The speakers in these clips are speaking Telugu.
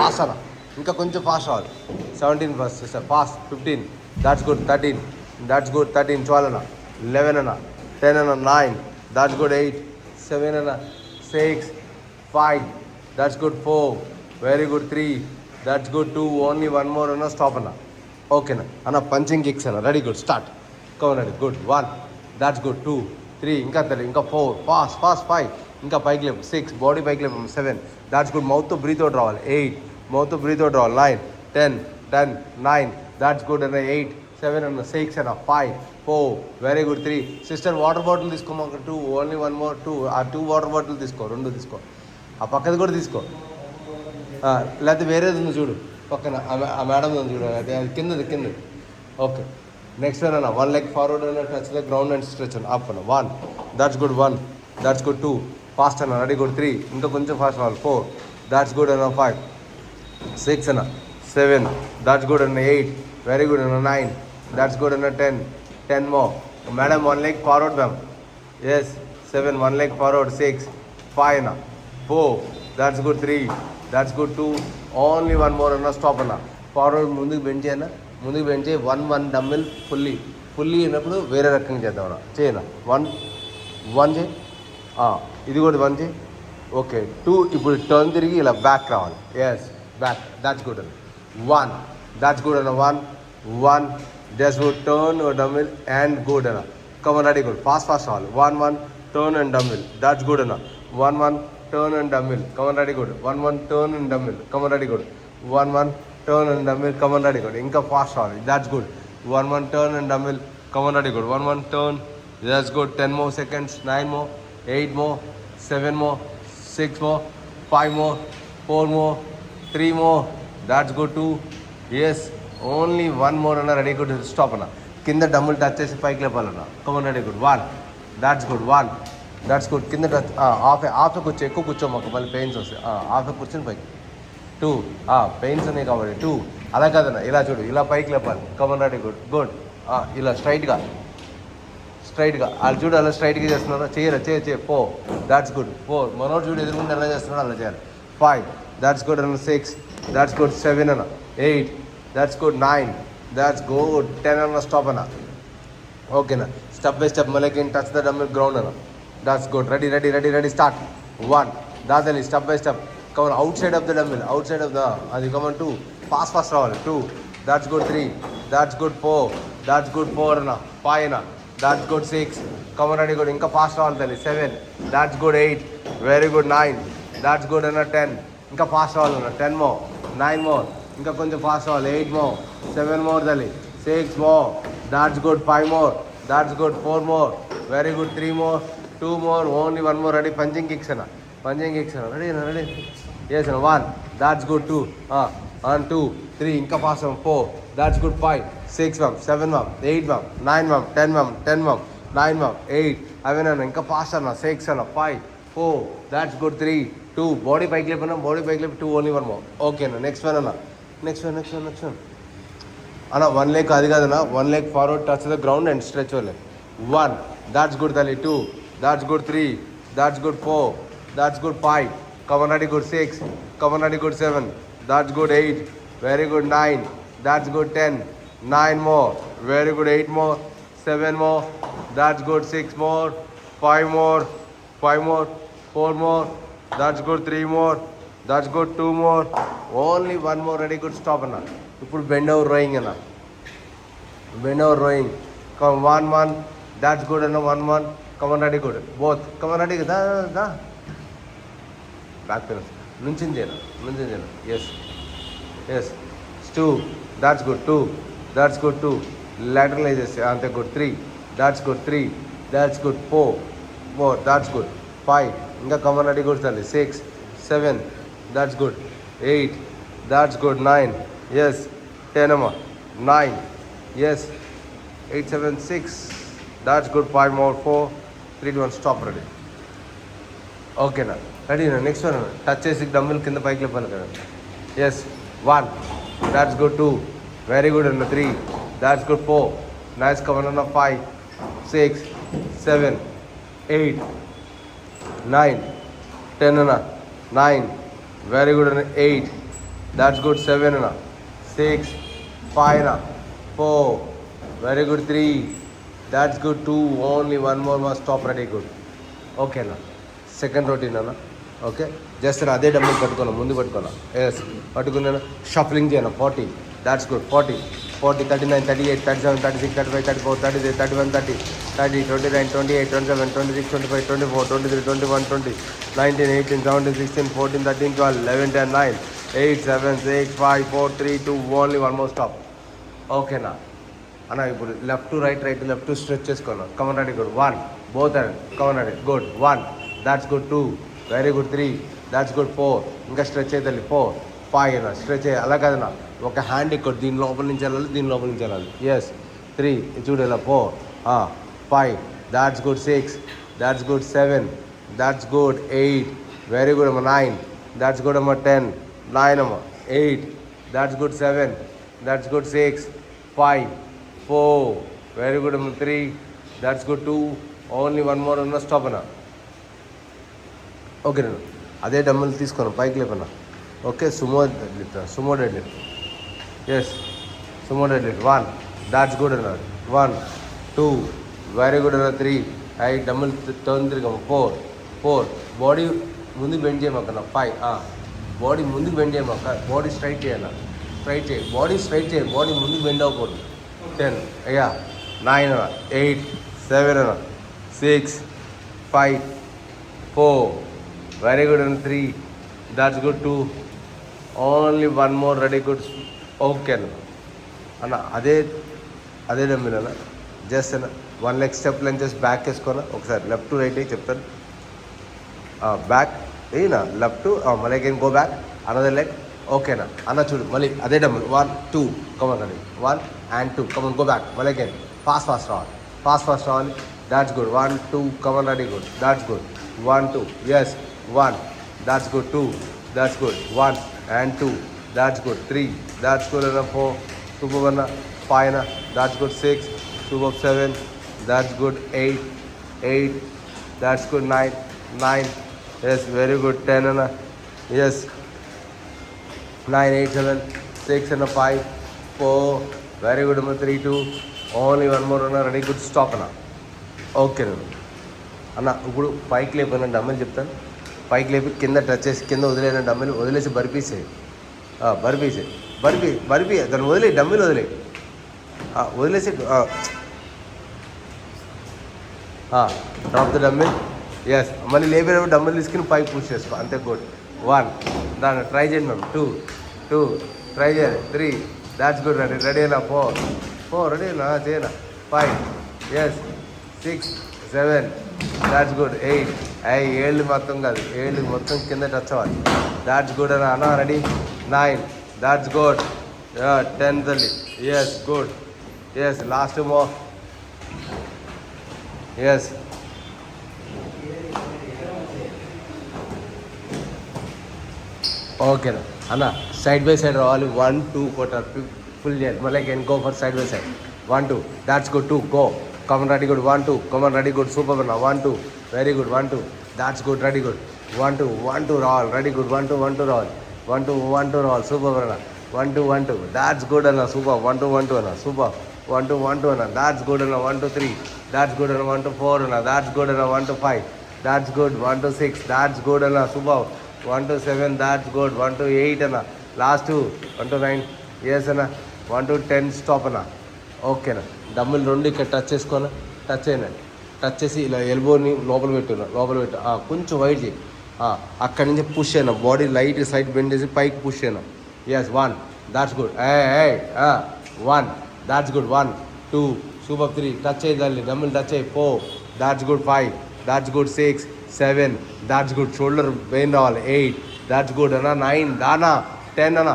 ఫాస్ట్ అన్న, ఇంకా కొంచెం ఫాస్ట్ రావాలి. 17 first sister fast. 15, that's good. 13, that's good. 13, 12 అన్న. 11 అన్న. 10 అన్న. 9, దాట్స్ గుడ్. 8, 7 అన్న. 6, 5, that's good. 4, very good. 3, that's good. 2, only 1 more అన్న. స్టాప్ అన్న. ఓకేనా అన్న, పంచింగ్ కిక్స్ అన్న. Ready, good, start. Cover ready, good. 1, that's good. 2, 3, ఇంకా 3, ఇంకా 4, ఫాస్ట్ ఫాస్ట్. 5, ఇంకా పైకి లేపు. 6, బాడీ పైకి లేపు. 7, దాట్స్ గుడ్. మౌత్తో బ్రీత్ అవుట్ రావాలి. 8, మౌత్తో బ్రీత్ అవుట్ రావాలి. 9, 10, 9, దాట్స్ గుడ్ అన్న. 8, 7 అన్న. 6 అన్న. 5, 4, very good. 3, sister water bottle తీసుకోమాక. 2, ఓన్లీ 1 మోర్. 2, ఆ 2 వాటర్ బాటిల్ తీసుకో. 2 తీసుకో. ఆ పక్కది కూడా తీసుకో. లేకపోతే వేరేది ఉంది చూడు పక్కన, ఆ మేడం ఉంది చూడు, అది కిందది. ఓకే, నెక్స్ట్ వన్ అన్న. 1 లెగ్ ఫార్వర్డ్ అన్న. Touch the ground and stretch అన్న. అప్ అన్న. 1, that's good. 1, that's good. 2, fast అన్న. Ready, good. 3, ఇంకా కొంచెం ఫాస్ట్ అవ్వాలి. 4, దాట్స్ గుడ్ అన్న. 5, 6 అన్న. 7, దాట్స్ గుడ్ అన్న. 8, వెరీ గుడ్ అన్న. 9, దాట్స్ గుడ్ అన్న. 10 more. Madam 1 leg forward ma'am. Yes. 7, 1 leg forward. 6, 5 అన్న. 4, that's good. 3, that's good. 2, only 1 more అన్న. స్టాప్ అన్న. ఫార్వర్డ్ ముందుకు బెండ్ చేయన్న. ముందుకు బెండ్ చేయి. 1 డమ్మిల్ ఫుల్లీ అయినప్పుడు వేరే రకంగా చేద్దాం అన్న. చేయనా. 1 చేయి. ఇది కూడా 1 చేయి. ఓకే. 2, ఇప్పుడు టర్న్ తిరిగి ఇలా బ్యాక్ రావాలి. Yes, back. దాట్స్ గుడ్ అన్న. 1, దాట్స్ గుడ్ అన్న. 1, just good. Turn dumbbell and good అన్న. Come on, ready, good. ఫాస్ట్ రావాలి. 1, turn and dumbbell. That's good అన్న. 1, turn and dumbbell. Come on, ready, good. 1, turn and dumbbell. Come on, ready, good. 1, turn and dumbbell. Come on, ready, good. ఇంకా ఫాస్ట్ రావాలి. That's good. 1, turn and dumbbell. Come on, ready, good. 1, turn. That's good. 10 more seconds. 9 more. 8 more. 7 more. 6 more. 5 more. 4 more. 3 more. That's good. 2. Yes. Only 1 more అన్న. Ready, good. స్టాప్ అన్న. కింద డమ్ములు టచ్ చేసి పైకి లేపాలన్న. Come on, ready, good. 1, that's good. 1, that's good. కింద టచ్. హాఫ్ కూర్చో. ఎక్కువ కూర్చోమాకు, మళ్ళీ పెయిన్స్ వస్తాయి. హాఫ్ కూర్చొని పైకి. 2, పెయిన్స్ ఉన్నాయి కాబట్టి 2. అలా కాదన్న, ఇలా చూడు, ఇలా పైకి లేపాలి. Come on, ready, good. ఇలా స్ట్రైట్గా. వాళ్ళు చూడు, అలా స్ట్రైట్గా చేస్తున్నారు. చేయ. 4, దాట్స్ గుడ్. 4, మనోడు చూడు ఎదురుకుంటే ఎలా చేస్తున్నాడు అలా చేయాలి. 5, దాట్స్ గుడ్ అన్న. 6, దాట్స్ గుడ్. 7 అన్న. 8, దాట్స్ గుడ్. 9, that's good. 10 అన్న. స్టాప్ అన్న. ఓకేనా. స్టెప్ బై స్టెప్ మళ్ళీ టచ్ ద డమ్మిల్ గ్రౌండ్ అన్న. That's good. Ready, start. 1, దాదాలి. Step by step. Come on, outside of the dumbbell. Outside of the అది. కమన్. 2, ఫాస్ట్ రావాలి. 2, that's good. 3, that's good. 4, that's good. 4 అన్న. 5 అన్న. That's good. 6, come on, ready, good. ఇంకా ఫాస్ట్ రావాలి తల్లి. 7, that's good. 8, very good. 9, that's good అన్న. 10, ఇంకా ఫాస్ట్ రావాలన్న. 10 మో. 9 మోర్, ఇంకా కొంచెం ఫాస్ట్ రావాలి. 8 మో. 7 మోర్ తల్లి. 6 మో. That's good. 5 more, that's good. 4 more, very good. 3 more, 2 more, only 1 more. Ready. Punching kicks అన్న. రెడీ. ఎస్ అన్న. 1, దాట్స్ గుడ్. 2, 1, 2, 3, ఇంకా fast 4, that's good. 5, 6 ma'am. 7 ma'am. 8 ma'am. 9 ma'am. 10 ma'am. 10 ma'am. 9 ma'am. 8, అవే అన్న. ఇంకా ఫాస్ట్ అన్న. 6 అన్న. 5, 4, దాట్స్ గుడ్. 3, 2, బాడీ పైకి లేపన్నా. బాడీ పైకి లేపి 2, ఓన్లీ 1 మోర్. ఓకే అన్న. నెక్స్ట్ వన్ అన్న. నెక్స్ట్ వన్ అన్న. 1 లెగ్ అది కాదన్న. 1 leg forward, touch the ground and stretch your leg. 1, that's good తల్లి. 2, that's good. 3, that's good. 4, that's good. 5, come on, ready, good. 6, come on, ready, good. 7, that's good. 8, very good. 9, that's good. 10, 9 more, very good. 8 more, 7 more, that's good. 6 more, 5 more, 4 more, that's good. 3 more, that's good. 2 more, only 1 more. Ready, good. Stop అన్న. ఇప్పుడు బెండ్ ఓవర్ రోయింగ్ అన్న. Bend over rowing. Come. 1, that's good అన్న. 1, come on, ready, good. Both come on, ready. The back pain నుంచింది అన్న. Yes. 2, that's good. 2, that's good. 2, lateralize చేస్తే అంతే. Good. 3, that's good. 3, that's good. 4, that's good. 5, ఇంకా కమన్, రెడీ, గుడ్ తల్లి. 6, 7, that's good. 8, that's good. 9, yes. 10 అమ్మ. 9, yes. 8, 7, 6, that's good. 5 more. 4, 3, 2, 1, stop. Ready. ఓకేనా. రెడీనా. Next one. టచ్ చేసి డమ్మిల్ కింద పైకి లేపాలి కదా. Yes. 1, that's good. 2, very good అన్న. 3, దాట్స్ గుడ్. 4, నైస్. కమన్ అన్న. 5, 6, 7, 8, 9, 10 అన్న. 9, వెరీ గుడ్ అన్న. 8, that's good 7 అన్న 6 5 అన్న 4 very good 3 that's good 2 only one more must stop ready good okay అన్న సెకండ్ రొటీన్ అన్న ఓకే జస్ట్ అదే డబ్బులు పట్టుకున్నా ముందు పట్టుకున్నా ఎస్ పట్టుకున్నాను షఫలింగ్ చేయను 40 that's good 40 39 38 37 36 35 34 33 31 30 30 29 28 27 26 25 24 23 21 20 19 18 17 16 14 13 12 11 10 9 8 7 6 5 4 3 2 only one more stop ఓకేనా అన్న ఇప్పుడు left to right right left to stretch చేసుకున్నాను come on ready good 1 both and come on ready good 1 that's good 2 very good 3 that's good 4 ఇంకా స్ట్రెచ్ అయితే 4 5 అన్న స్ట్రెచ్ అయ్యి అలా కదన్నా ఒక హ్యాండ్ ఇక్కడ దీని లోపల నుంచి వెళ్ళాలి దీని లోపల నుంచి వెళ్ళాలి ఎస్ 3 చూడు ఇలా 4 5 that's good 6 that's good 7 that's good 8 very good అమ్మ 9 దాట్స్ గుడ్ అమ్మ 10 9 అమ్మ 8 that's good 7 that's good 6 5 4 very good అమ్మ 3 that's good 2 only one more అన్న స్టాప్ అన్న ఓకే నేను అదే డమ్మలు తీసుకున్నాను పైకి లేపన్నా okay sumo deadlift yes sumo deadlift 1 that's good అన్న 1 2 వెరీ గుడ్ అన్న 3 ఐ డమ్మల్ టర్న్ తిరిగాము 4 బాడీ ముందుకు బెండ్ చేయమాకన్నా 5 బాడీ ముందుకు బెండ్ చేయమాక బాడీ స్ట్రైట్ చేయాల స్ట్రైట్ చేయి బాడీ స్ట్రైట్ చేయి బాడీ ముందుకు బెండ్ అవ్వకూడదు 10 అయ్యా 9 అన్న 8 7 అన్న 6 5 4 వెరీ గుడ్ అన్న 3 that's good 2 only one more ready good okay అన్న అదే డమ్మిల్ అన్న జస్ట్ అన్న 1 లెగ్ స్టెప్ లెంచెస్ బ్యాక్ వేసుకోనా ఒకసారి లెఫ్ట్ టు రైట్ చెప్తాను బ్యాక్ ఏనా లెఫ్ట్ టు మళ్ళీ again go back another leg ఓకేనా అన్న చూడు మళ్ళీ అదే డమ్మిల్ 1 2 come on ready 1 and 2 come on go back మళ్ళీ అగైన్ ఫాస్ట్ రావాలి that's good 1 2 come on ready good that's good 1 2 yes 1 that's good 2 that's good 1 and 2 that's good 3 that's good and 4 super 1 5 that's good 6 super 7 that's good 8 that's good 9 yes very good 10 and yes 9 8 7 6 and 5 4 very good 3 2 only one more and ready good stop అన్న ఓకే అన్న ఇప్పుడు పైకి లేపన్న డమ్మని చెప్తాను పైకి లేపి కింద టచ్ చేసి కింద వదిలేన డమ్మీలు వదిలేసి బర్పీసేయి బర్పీ దాన్ని వదిలే డమ్మీలు వదిలేసి డ్రాప్ ద డమ్మీల్ ఎస్ మళ్ళీ లేపేటప్పుడు డమ్మీలు తీసుకుని పైకి పుష్ చేసుకో అంతే గుడ్ 1 దాన్ని ట్రై చేయండి మ్యామ్ 2 ట్రై చేయాలి 3 దాట్స్ గుడ్ రెడీ అయినా 4 రెడీ అయినా చేయనా 5 ఎస్ 6 7 దాట్స్ గుడ్ 8 ఏళ్ళు మొత్తం కాదు ఏళ్ళు మొత్తం కింద టచ్ అవ్వాలి దాట్స్ గుడ్ అన్న రెడీ 9 దాట్స్ గుడ్ 10 తల్లి yes good yes last more yes ఓకేనా అన్న సైడ్ బై సైడ్ రావాలి 1 2 కొట్టారు ఫుల్ చేయాలి మళ్ళీ can go for side by side 1 2 that's good 2 go come on ready good 1 2 come on ready good super అన్న 1 2 very good 1 2 that's good ready good 1 2 రావాలి రెడీ గుడ్ 1 2 రావాలి 1 2 రావాలి సూపర్ అన్న 1 2 దాట్స్ గుడ్ అన్న సూపర్ 1 2 అన్న సూపర్ 1 2 అన్న దాట్స్ గుడ్ అన్న 1 2 3 దాట్స్ గుడ్ అన్న 1 2 4 అన్న దాట్స్ గుడ్ అన్న 1 2 5 దాట్స్ గుడ్ 1 2 6 దాట్స్ గుడ్ అన్న సూపర్ 1 2 7 దాట్స్ గుడ్ 1 2 8 అన్న లాస్ట్ 1 2 9 ఎస్ అన్న 1 2 10 స్టాప్ అన్న ఓకేనా డమ్ములు రెండు ఇక్కడ టచ్ చేసుకోనా టచ్ అయినా టచ్ చేసి ఇలా ఎల్బోని లోపల పెట్టు కొంచెం వైట్ చేయి అక్కడి నుంచి పుష్ అయినా బాడీ లైట్ సైడ్ బెండ్ చేసి పైకి పుష్ అయినా yes 1 that's good 1 that's good 1 2 super 3 touch అయ్యి డమ్ములు టచ్ అయ్యి 4 that's good 5 that's good 6 7 that's good shoulder pain రావాలి 8 దాట్స్ గుడ్ అన్న 9 దానా 10 అన్న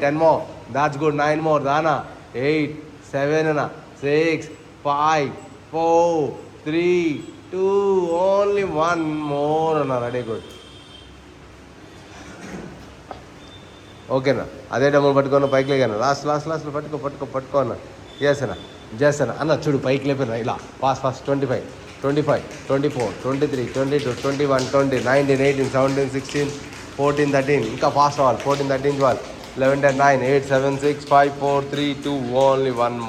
10 మో దాట్స్ గుడ్ 9 మోర్ దానా 8 7 అన్న 6 5 4 3 2 ఓన్లీ 1 మోర్ అన్న రెడీ గుడ్ ఓకేనా అదే డబ్బులు పట్టుకోన్న పైకి లేకన్నా లాస్ట్లో పట్టుకో అన్న ఎస్ అన్న చూడు పైకి లేపిన ఇలా ఫాస్ట్ 25 24 23 22 21 20 19 18 17 16 14 13 ఇంకా ఫాస్ట్ అవ్వాలి 14 13 12 11, 10, 9, 8, 7, 6, 5, 4, 3, 2, only one more.